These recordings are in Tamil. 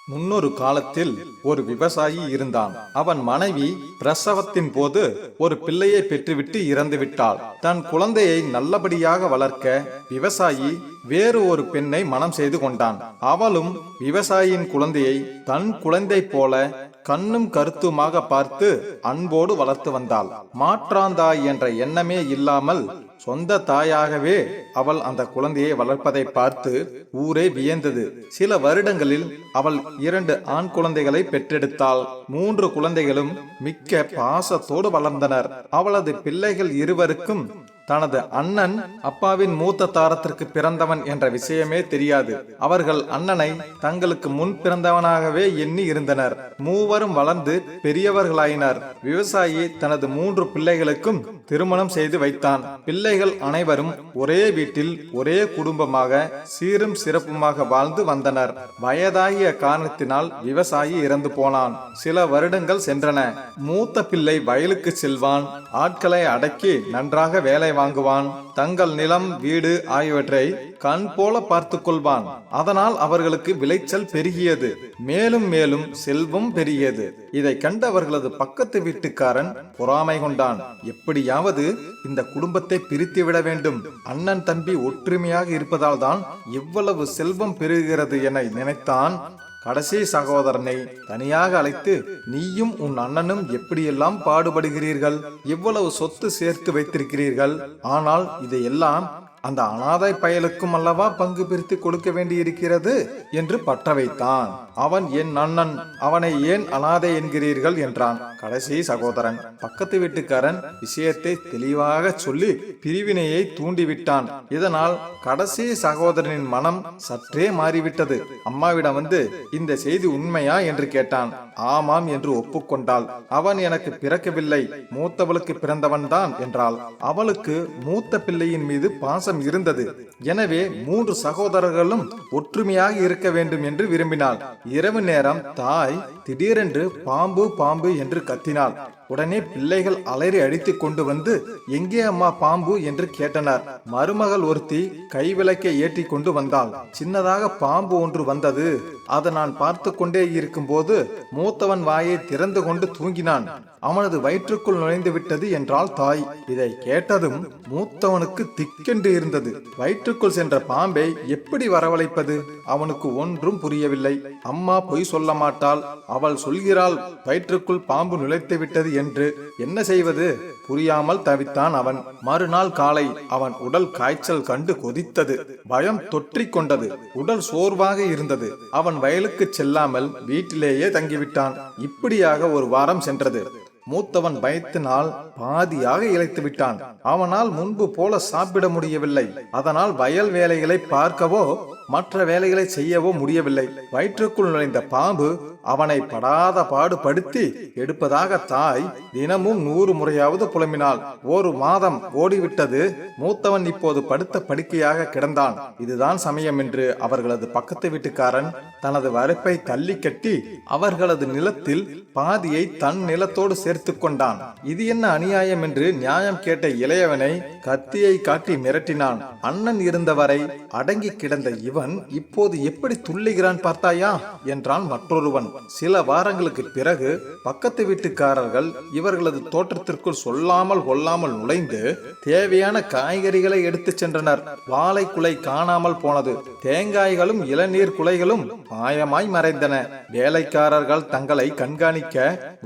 முன்னொரு காலத்தில் ஒரு விவசாயி இருந்தான். அவன் மனைவி பிரசவத்தின் போது ஒரு பிள்ளையை பெற்றுவிட்டு இறந்து விட்டாள். தன் குழந்தையை நல்லபடியாக வளர்க்க விவசாயி வேறு ஒரு பெண்ணை மனம் செய்து கொண்டான். அவளும் விவசாயியின் குழந்தையை தன் குழந்தை போல கண்ணும் கருத்துமாக பார்த்து அன்போடு வளர்த்து வந்தாள். மாற்றாந்தாய் என்ற எண்ணமே இல்லாமல் சொந்த தாயாகவே அவள் அந்த குழந்தையை வளர்ப்பதை பார்த்து ஊரே வியந்தது. சில வருடங்களில் அவள் 2 ஆண் குழந்தைகளை பெற்றெடுத்தாள். 3 குழந்தைகளும் மிக்க பாசத்தோடு வளர்ந்தனர். அவளது பிள்ளைகள் இருவருக்கும் தனது அண்ணன் அப்பாவின் மூத்த தாரத்திற்கு பிறந்தவன் என்ற விஷயமே தெரியாது. அவர்கள் அண்ணனை தங்களுக்கு முன் பிறந்தவனாகவே எண்ணி இருந்தனர். மூவரும் வளர்ந்து பெரியவர்களாயினர். விவசாயி தனது 3 பிள்ளைகளுக்கும் திருமணம் செய்து வைத்தான். பிள்ளைகள் அனைவரும் ஒரே வீட்டில் ஒரே குடும்பமாக சீரும் சிறப்புமாக வாழ்ந்து வந்தனர். வயதாகிய காரணத்தினால் விவசாயி இறந்து போனான். சில வருடங்கள் சென்றன. மூத்த பிள்ளை வயலுக்கு செல்வான். ஆட்களை அடக்கி நன்றாக வேலை வாங்குவான். தங்கள் நிலம், வீடு ஆகியவற்றை கண் போல பார்த்து கொள்வான். அதனால் அவர்களுக்கு விளைச்சல் பெருகியது. மேலும் மேலும் செல்வம் பெருகியது. இதை கண்டு அவர்களது பக்கத்து வீட்டுக்காரன் பொறாமை கொண்டான். எப்படியாவது இந்த குடும்பத்தை பிரித்து விட வேண்டும். அண்ணன் தம்பி ஒற்றுமையாக இருப்பதால் தான் இவ்வளவு செல்வம் பெருகிறது என நினைத்தான். கடைசி சகோதரனை தனியாக அழைத்து, நீயும் உன் அண்ணனும் எப்படியெல்லாம் பாடுபடுகிறீர்கள், இவ்வளவு சொத்து சேர்த்து வைத்திருக்கிறீர்கள், ஆனால் இதையெல்லாம் அந்த அனாதை பயலுக்கும் அல்லவா பங்கு பிரித்து கொடுக்க வேண்டி இருக்கிறது என்று பற்ற வைத்தான். அவன் என் அண்ணன், அவனை ஏன் அனாதை என்கிறீர்கள் என்றான் கடைசி சகோதரன். பக்கத்து வீட்டுக்காரன் விஷயத்தை தெளிவாக சொல்லி பிரிவினையை தூண்டிவிட்டான். இதனால் கடைசி சகோதரனின் மனம் சற்றே மாறிவிட்டது. அம்மாவிடம் வந்து இந்த செய்தி உண்மையா என்று கேட்டான். ஆமாம் என்று ஒப்புக்கொண்டாள். அவன் எனக்கு பிறக்கவில்லை, மூத்தவளுக்கு பிறந்தவன் தான் என்றாள். அவளுக்கு மூத்த பிள்ளையின் மீது பாசம் இருந்தது. எனவே 3 சகோதரர்களும் ஒற்றுமையாக இருக்க வேண்டும் என்று விரும்பினாள். இரவு நேரம் தாய் திடீரென்று பாம்பு பாம்பு என்று கத்தினாள். உடனே பிள்ளைகள் அலறி அடித்து கொண்டு வந்து, எங்கே அம்மா பாம்பு என்று கேட்டனர். மருமகள் ஒருத்தி கைவிளக்கை ஏற்றி கொண்டு வந்தாள். சின்னதாக பாம்பு ஒன்று வந்தது. அதை நான் பார்த்து கொண்டே இருக்கும் போது மூத்தவன் வாயை திறந்து கொண்டு தூங்கினான். அவனது வயிற்றுக்குள் நுழைந்து விட்டது என்றாள் தாய். இதை கேட்டதும் மூத்தவனுக்கு திக்கென்று இருந்தது. வயிற்றுக்குள் சென்ற பாம்பை எப்படி வரவழைப்பது? அவனுக்கு ஒன்றும் புரியவில்லை. அம்மா பொய் சொல்ல மாட்டாள், அவள் சொல்கிறாள் வயிற்றுக்குள் பாம்பு நுழைத்து விட்டது என்று. என்ன செய்வது? புரியாமல் தவித்தான் அவன். மறுநாள் காலை அவன் உடல் காய்ச்சல் கண்டு கொதித்தது. பயம் தொற்றிக் கொண்டது. உடல் சோர்வாக இருந்தது. அவன் வயலுக்கு செல்லாமல் வீட்டிலேயே தங்கிவிட்டான். இப்படியாக ஒரு வாரம் சென்றது. மூத்தவன் பயத்தினால் பாதியாக இழைத்து விட்டான். அவனால் முன்பு போல சாப்பிட முடியவில்லை. அதனால் வயல் வேலைகளை பார்க்கவோ மற்ற வேலைகளை செய்யவோ முடியவில்லை. வயிற்றுக்குள் நுழைந்த பாம்பு அவனை படாத பாடு படுத்தி எடுப்பதாக தாய் தினமும் 100 முறையாவது புலம்பினாள். 1 மாதம் ஓடிவிட்டது. மூத்தவன் இப்போது படுத்த படுக்கையாக கிடந்தான். இதுதான் சமயம் என்று அவர்களது பக்கத்து வீட்டுக்காரன் தனது வரப்பை தள்ளி கட்டி அவர்களது நிலத்தில் பாதியை தன் நிலத்தோடு சேர்த்து கொண்டான். இது என்ன அநியாயம் என்று நியாயம் கேட்ட இளையவனை கத்தியை காட்டி மிரட்டினான். அண்ணன் இருந்தவரை அடங்கி கிடந்த இவன் இப்போது எப்படி துள்ளுகிறான் பார்த்தாயா என்றான் மற்றொருவன். சில வாரங்களுக்கு பிறகு பக்கத்து வீட்டுக்காரர்கள் இவர்களது தோட்டத்திற்குள் சொல்லாமல் கொள்ளாமல் நுழைந்து தேவையான காய்கறிகளை எடுத்து சென்றனர். வாழை குலை காணாமல் போனது. தேங்காய்களும் இளநீர் குலைகளும் மாயமாய் மறைந்தன. வேலைக்காரர்கள் தங்களை கண்காணிக்க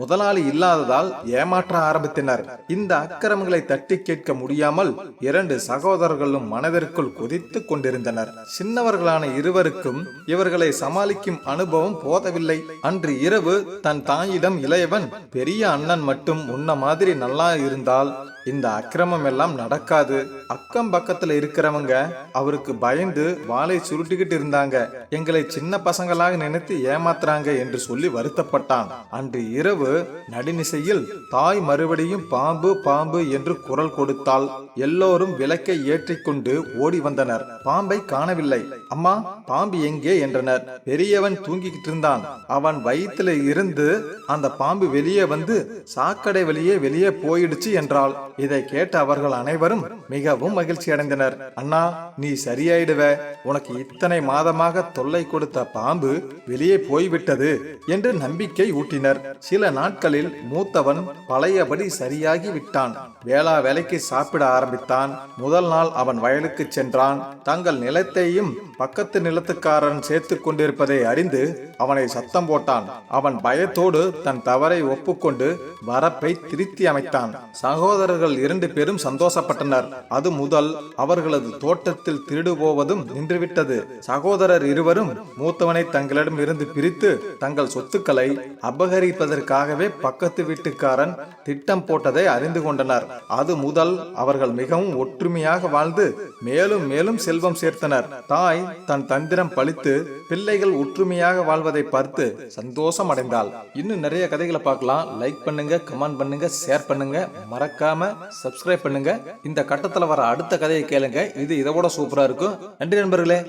முதலாளி இல்லாததால் ஏமாற்ற ஆரம்பித்தனர். இந்த அக்கிரமங்களை தட்டி கேட்க முடியாமல் 2 சகோதரர்களும் மனதிற்குள் கொதித்து கொண்டிருந்தனர். சின்னவர்களான இருவருக்கும் இவர்களை சமாளிக்கும் அனுபவம் போதவில்லை. அன்று இரவு தன் தாயிடம் இளையவன், பெரிய அண்ணன் மட்டும் உன்ன மாதிரி நல்லா இருந்தால் இந்த அக்கிரமம் எல்லாம் நடக்காது. அக்கம் பக்கத்துல இருக்கிறவங்க அவருக்கு பயந்து வாளை சுருட்டிக்கிட்டு இருந்தாங்க. எங்களை சின்ன பசங்களாக நினைத்து ஏமாத்துறாங்க என்று சொல்லி வருத்தப்பட்டான். அன்று இரவு நடுநிசையில் தாய் மறுபடியும் பாம்பு பாம்பு என்று குரல் கொடுத்தாள். எல்லோரும் விளக்கை ஏற்றிக்கொண்டு ஓடி வந்தனர். பாம்பை காணவில்லை. அம்மா, பாம்பு எங்கே என்றனர். பெரியவன் தூங்கிக்கிட்டு இருந்தான். அவன் வயிற்றுல இருந்து அந்த பாம்பு வெளியே வந்து சாக்கடை வெளியே போயிடுச்சு என்றாள். இதை கேட்ட அவர்கள் அனைவரும் மிகவும் மகிழ்ச்சி அடைந்தனர். அண்ணா, நீ சரியாயிடுவ, உனக்கு இத்தனை மாதமாக தொல்லை கொடுத்த பாம்பு வெளியே போய்விட்டது என்று நம்பிக்கை ஊட்டினர். சில நாட்களில் மூத்தவன் பழையபடி சரியாகி விட்டான். வேளா வேலைக்கு சாப்பிட ஆரம்பித்தான். முதல் நாள் அவன் வயலுக்கு சென்றான். தங்கள் நிலத்தையும் பக்கத்து நிலத்துக்காரன் சேர்த்து கொண்டிருப்பதை அறிந்து அவனை சத்தம் போட்டான். அவன் பயத்தோடு தன் தவறை ஒப்புக்கொண்டு வரப்பை திருத்தி அமைத்தான். சகோதரர்கள் 2 பேரும் சந்தோஷப்பட்டனர். அது முதல் அவர்களது தோட்டத்தில் திருடு போவதும் நின்றுவிட்டது. சகோதரர் இருவரும் மூத்தவனை தங்களிடம் இருந்து பிரித்து தங்கள் சொத்துக்களை அபகரிப்பதற்காகவே பக்கத்து வீட்டுக்காரன் திட்டம் போட்டதை அறிந்து கொண்டனர். அது முதல் அவர்கள் மிகவும் ஒற்றுமையாக வாழ்ந்து மேலும் மேலும் செல்வம் சேர்த்தனர். தாய் தன் தந்திரம் பழித்து பிள்ளைகள் ஒற்றுமையாக வாழ்வதை பார்த்து சந்தோஷம் அடைந்தாள். இன்னும் நிறைய கதைகளை பார்க்கலாம். லைக் பண்ணுங்க, கமெண்ட் பண்ணுங்க, ஷேர் பண்ணுங்க, மறக்காம சப்ஸ்கிரைப் பண்ணுங்க. இந்த கட்டத்துல வர அடுத்த கதையை கேளுங்க. இது இதோட சூப்பரா இருக்கும். நன்றி நண்பர்களே.